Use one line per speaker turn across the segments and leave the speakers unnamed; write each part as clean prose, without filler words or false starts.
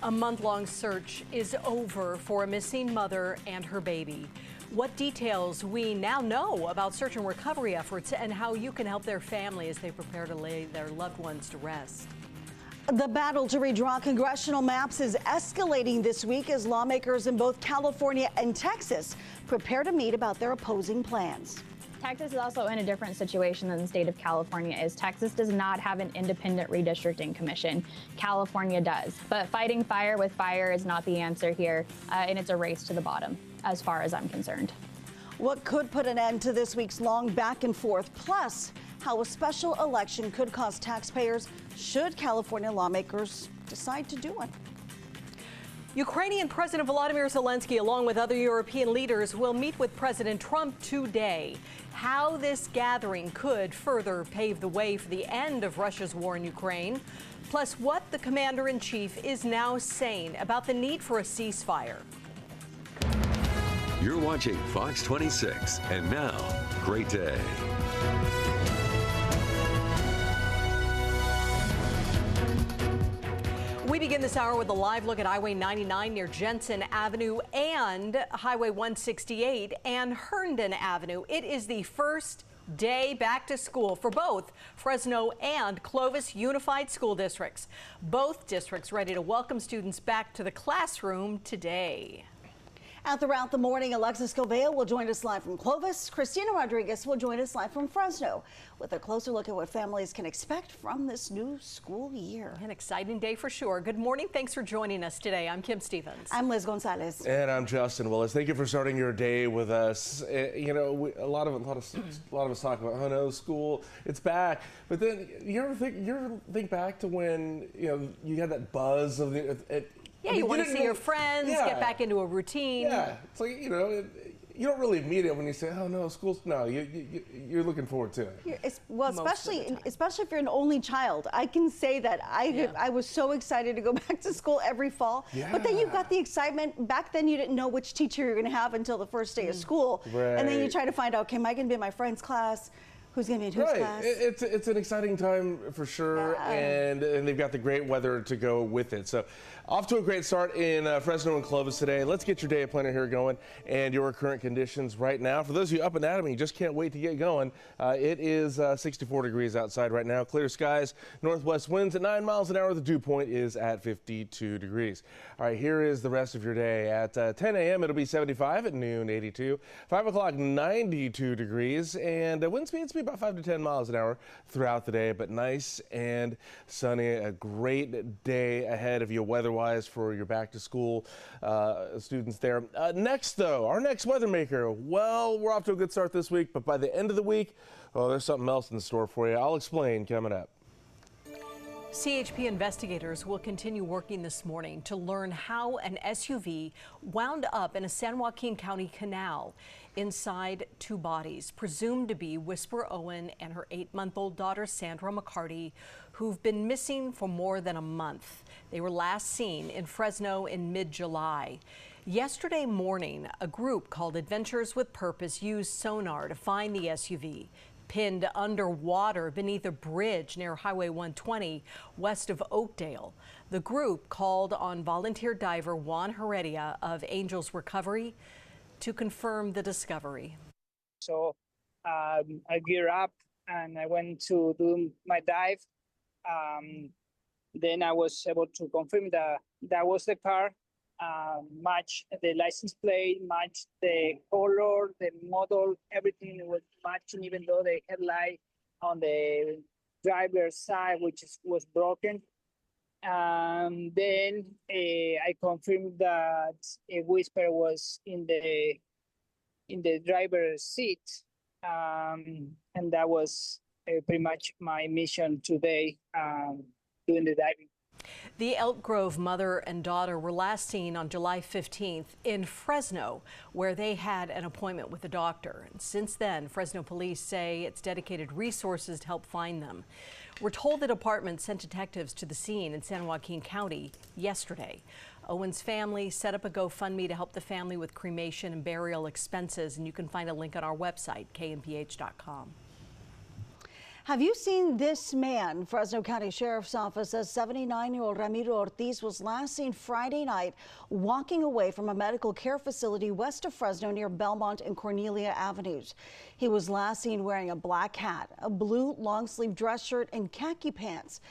A month-long search is over for a missing mother and her baby. What details we now know about search and recovery efforts and how you can help their family as they prepare to lay their loved ones to rest.
The battle to redraw congressional maps is escalating this week as lawmakers in both California and Texas prepare to meet about their opposing plans.
Texas is also in a different situation than the state of California is. Texas does not have an independent redistricting commission. California does. But fighting fire with fire is not the answer here, and it's a race to the bottom, as far as I'm concerned.
What could put an end to this week's long back and forth, plus how a special election could cost taxpayers should California lawmakers decide to do one.
Ukrainian President Volodymyr Zelensky, along with other European leaders, will meet with President Trump today. How this gathering could further pave the way for the end of Russia's war in Ukraine, plus what the commander-in-chief is now saying about the need for a ceasefire.
You're watching Fox 26, and now, great day.
We begin this hour with a live look at Highway 99 near Jensen Avenue and Highway 168 and Herndon Avenue. It is the first day back to school for both Fresno and Clovis Unified School Districts. Both districts ready to welcome students back to the classroom today.
And throughout the morning, Alexis Covea will join us live from Clovis. Christina Rodriguez will join us live from Fresno with a closer look at what families can expect from this new school year.
An exciting day for sure. Good morning. Thanks for joining us today. I'm Kim Stevens.
I'm Liz Gonzalez.
And I'm Justin Willis. Thank you for starting your day with us. You know, a lot of us talk about, oh no, school, it's back. But then you ever think back to when you had that buzz of the.
Yeah, you want to see your friends, get back into a routine.
Yeah, it's like, you don't really mean it when you say, oh no, school's, no, you're looking forward to it.
Well, especially if you're an only child. I can say that I was so excited to go back to school every fall. Yeah. But then you've got the excitement. Back then you didn't know which teacher you're going to have until the first day of school.
Right.
And then you try to find out, okay, am I going to be in my friend's class? Who's going to be in whose class?
It's an exciting time for sure, and they've got the great weather to go with it. So off to a great start in Fresno and Clovis today. Let's get your day of planner here going and your current conditions right now. For those of you up and at 'em, you just can't wait to get going. It is 64 degrees outside right now. Clear skies, northwest winds at 9 miles an hour. The dew point is at 52 degrees. All right, here is the rest of your day. At 10 a.m. it'll be 75, at noon 82, 5 o'clock 92 degrees, and wind speeds be about 5 to 10 miles an hour throughout the day, but nice and sunny. A great day ahead of you weather-wise for your back-to-school students there. Next, though, our next weather maker. Well, we're off to a good start this week, but by the end of the week, there's something else in store for you. I'll explain coming up.
CHP investigators will continue working this morning to learn how an SUV wound up in a San Joaquin County canal. Inside, two bodies, presumed to be Whisper Owen and her 8-month-old daughter, Sandra McCarty, who've been missing for more than a month. They were last seen in Fresno in mid-July. Yesterday morning, a group called Adventures with Purpose used sonar to find the SUV. Pinned underwater beneath a bridge near Highway 120 west of Oakdale. The group called on volunteer diver Juan Heredia of Angels Recovery to confirm the discovery.
So I geared up and I went to do my dive. Then I was able to confirm that that was the car. Match the license plate, match the color, the model, everything was matching, even though the headlight on the driver's side, was broken. Then I confirmed that a Whisper was in the driver's seat, and that was pretty much my mission today, doing the diving.
The Elk Grove mother and daughter were last seen on July 15th in Fresno, where they had an appointment with a doctor. And since then, Fresno police say it's dedicated resources to help find them. We're told the department sent detectives to the scene in San Joaquin County yesterday. Owen's family set up a GoFundMe to help the family with cremation and burial expenses, and you can find a link on our website, kmph.com.
Have you seen this man? Fresno County Sheriff's Office says 79-year-old Ramiro Ortiz was last seen Friday night walking away from a medical care facility west of Fresno near Belmont and Cornelia Avenues. He was last seen wearing a black hat, a blue long-sleeve dress shirt, and khaki pants.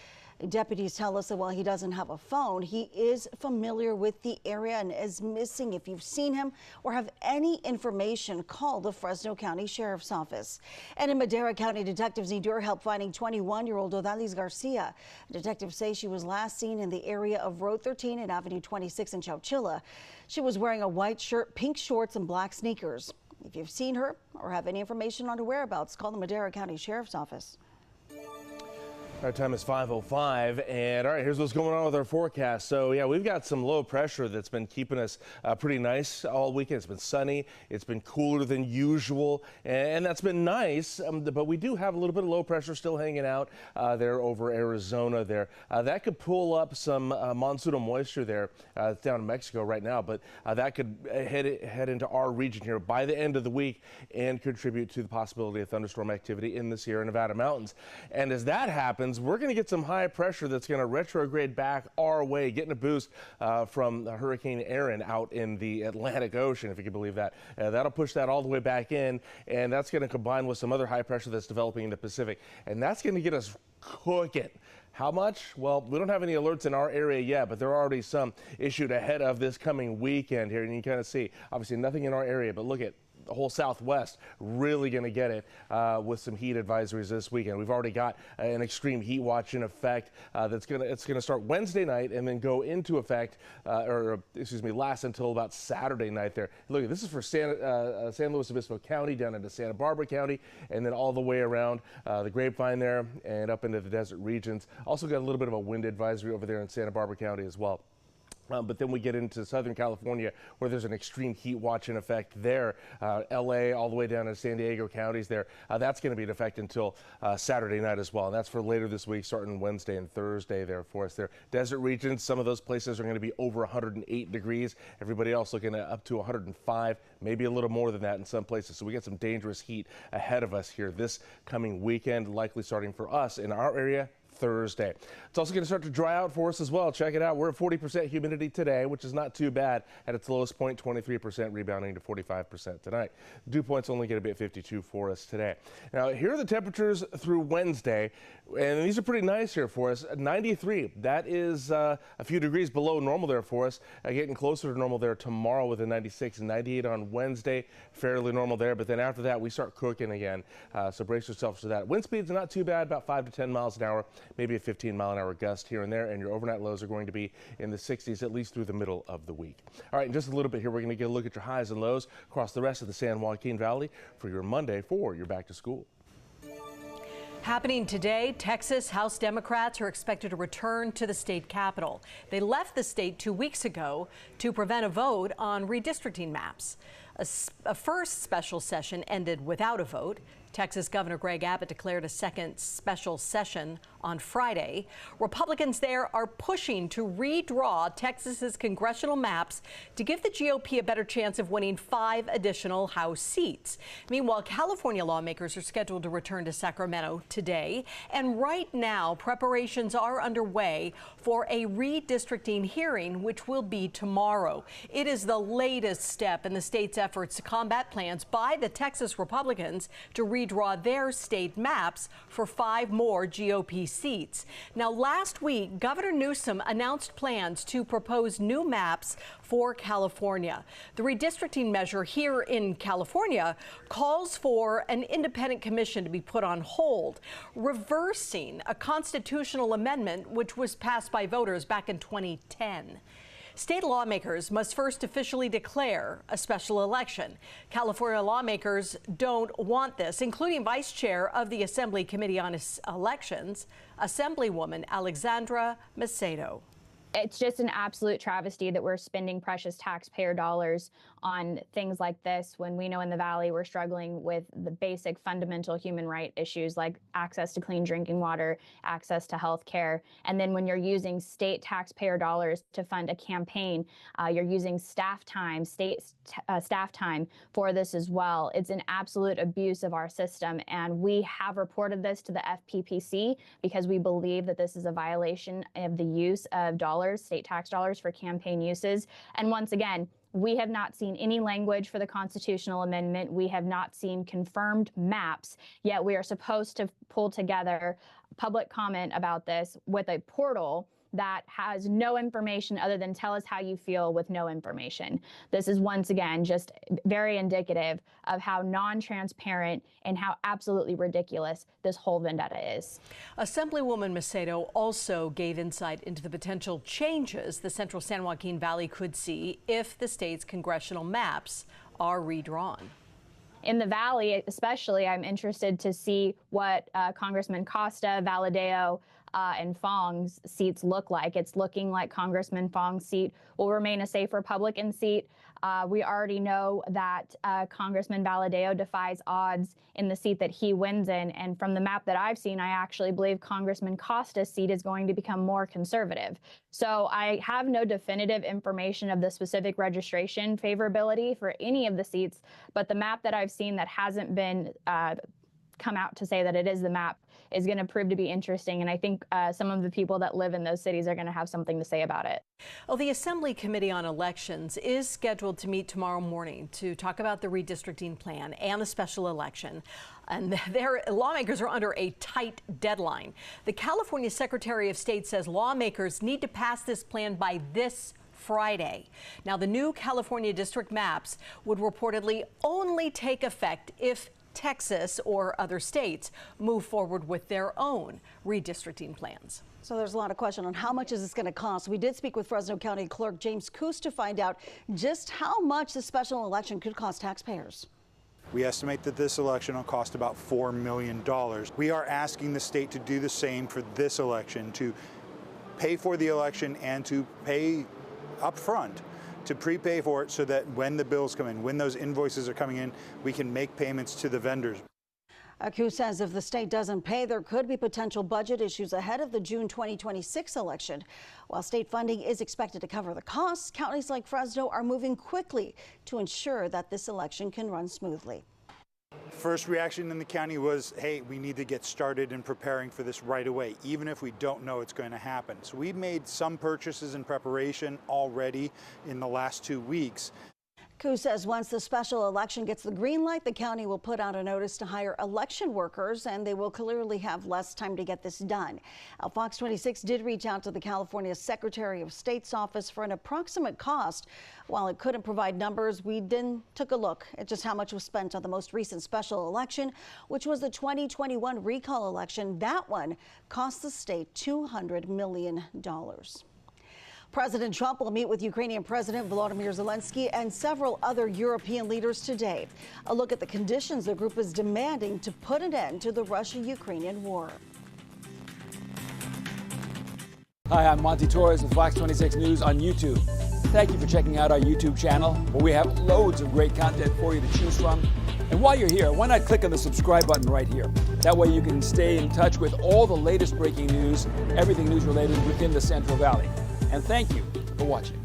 Deputies tell us that while he doesn't have a phone, he is familiar with the area and is missing. If you've seen him or have any information, call the Fresno County Sheriff's Office. And in Madera County, detectives need your help finding 21-year-old Odalis Garcia. Detectives say she was last seen in the area of Road 13 and Avenue 26 in Chowchilla. She was wearing a white shirt, pink shorts, and black sneakers. If you've seen her or have any information on her whereabouts, call the Madera County Sheriff's Office.
Our time is 5:05, and all right, here's what's going on with our forecast. So yeah, we've got some low pressure that's been keeping us pretty nice all weekend. It's been sunny, it's been cooler than usual, and that's been nice. But we do have a little bit of low pressure still hanging out there over Arizona there. That could pull up some monsoonal moisture there. It's down in Mexico right now, but that could head into our region here by the end of the week and contribute to the possibility of thunderstorm activity in the Sierra Nevada mountains. And as that happens, we're going to get some high pressure that's going to retrograde back our way, getting a boost from Hurricane Erin out in the Atlantic Ocean, if you can believe that. That'll push that all the way back in, and that's going to combine with some other high pressure that's developing in the Pacific, and that's going to get us cooking. How much? Well, we don't have any alerts in our area yet, but there are already some issued ahead of this coming weekend here, and you kind of see, obviously nothing in our area, but look at the whole Southwest really going to get it with some heat advisories this weekend. We've already got an extreme heat watch in effect it's going to start Wednesday night and then go into effect last until about Saturday night there. Look, this is for San Luis Obispo County down into Santa Barbara County and then all the way around the Grapevine there and up into the desert regions. Also got a little bit of a wind advisory over there in Santa Barbara County as well. But then we get into Southern California where there's an extreme heat watch in effect there. LA all the way down to San Diego counties there. That's going to be in effect until Saturday night as well. And that's for later this week, starting Wednesday and Thursday there for us there. Desert regions, some of those places are going to be over 108 degrees. Everybody else looking at up to 105, maybe a little more than that in some places. So we got some dangerous heat ahead of us here this coming weekend, likely starting for us in our area Thursday. It's also going to start to dry out for us as well. Check it out. We're at 40% humidity today, which is not too bad. At its lowest point, 23%, rebounding to 45% tonight. Dew points only going to be at 52 for us today. Now, here are the temperatures through Wednesday, and these are pretty nice here for us. 93, that is a few degrees below normal there for us. Getting closer to normal there tomorrow with a 96 and 98 on Wednesday. Fairly normal there, but then after that, we start cooking again. So brace yourselves for that. Wind speeds are not too bad, about 5 to 10 miles an hour. Maybe a 15-mile-an-hour gust here and there, and your overnight lows are going to be in the 60s at least through the middle of the week. All right, in just a little bit here, we're going to get a look at your highs and lows across the rest of the San Joaquin Valley for your Monday for your back to school.
Happening today, Texas House Democrats are expected to return to the state capitol. They left the state 2 weeks ago to prevent a vote on redistricting maps. A first special session ended without a vote. Texas Governor Greg Abbott declared a second special session on Friday. Republicans there are pushing to redraw Texas's congressional maps to give the GOP a better chance of winning 5 additional House seats. Meanwhile, California lawmakers are scheduled to return to Sacramento today. And right now, preparations are underway for a redistricting hearing, which will be tomorrow. It is the latest step in the state's efforts to combat plans by the Texas Republicans to redraw their state maps for 5 more GOP seats. Now, last week, Governor Newsom announced plans to propose new maps for California. The redistricting measure here in California calls for an independent commission to be put on hold, reversing a constitutional amendment which was passed by voters back in 2010. State lawmakers must first officially declare a special election. California lawmakers don't want this, including Vice Chair of the Assembly Committee on Elections, Assemblywoman Alexandra Macedo.
It's just an absolute travesty that we're spending precious taxpayer dollars on things like this when we know in the Valley we're struggling with the basic fundamental human right issues like access to clean drinking water, access to health care. And then when you're using state taxpayer dollars to fund a campaign, you're using staff time, staff time for this as well. It's an absolute abuse of our system. And we have reported this to the FPPC because we believe that this is a violation of the use of state tax dollars for campaign uses. And once again, we have not seen any language for the constitutional amendment. We have not seen confirmed maps, yet we are supposed to pull together public comment about this with a portal that has no information other than tell us how you feel with no information. This is once again just very indicative of how non-transparent and how absolutely ridiculous this whole vendetta is.
Assemblywoman Macedo also gave insight into the potential changes the central San Joaquin Valley could see if the state's congressional maps are redrawn.
In the Valley, especially, I'm interested to see what Congressman Costa, Valadeo, and Fong's seats look like. It's looking like Congressman Fong's seat will remain a safe Republican seat. We already know that Congressman Valadeo defies odds in the seat that he wins in. And from the map that I've seen, I actually believe Congressman Costa's seat is going to become more conservative. So I have no definitive information of the specific registration favorability for any of the seats, but the map that I've seen that hasn't been come out to say that it is the map is going to prove to be interesting. And I think some of the people that live in those cities are going to have something to say about it.
Well, the Assembly Committee on Elections is scheduled to meet tomorrow morning to talk about the redistricting plan and the special election. And their lawmakers are under a tight deadline. The California Secretary of State says lawmakers need to pass this plan by this Friday. Now, the new California district maps would reportedly only take effect if Texas or other states move forward with their own redistricting plans.
So there's a lot of question on how much is this going to cost. We did speak with Fresno County Clerk James Coos to find out just how much the special election could cost taxpayers.
We estimate that this election will cost about $4 million. We are asking the state to do the same for this election, to pay for the election and to pay up front, to prepay for it so that when the bills come in, when those invoices are coming in, we can make payments to the vendors.
Coos says if the state doesn't pay, there could be potential budget issues ahead of the June 2026 election. While state funding is expected to cover the costs, counties like Fresno are moving quickly to ensure that this election can run smoothly.
First reaction in the county was, hey, we need to get started in preparing for this right away, even if we don't know it's going to happen. So we've made some purchases in preparation already in the last 2 weeks.
Coos says once the special election gets the green light, the county will put out a notice to hire election workers, and they will clearly have less time to get this done. Fox 26 did reach out to the California Secretary of State's office for an approximate cost. While it couldn't provide numbers, we then took a look at just how much was spent on the most recent special election, which was the 2021 recall election. That one cost the state $200 million. President Trump will meet with Ukrainian President Volodymyr Zelensky and several other European leaders today. A look at the conditions the group is demanding to put an end to the Russia-Ukrainian war.
Hi, I'm Monty Torres with Fox 26 News on YouTube. Thank you for checking out our YouTube channel, where we have loads of great content for you to choose from. And while you're here, why not click on the subscribe button right here? That way you can stay in touch with all the latest breaking news, everything news related within the Central Valley. And thank you for watching.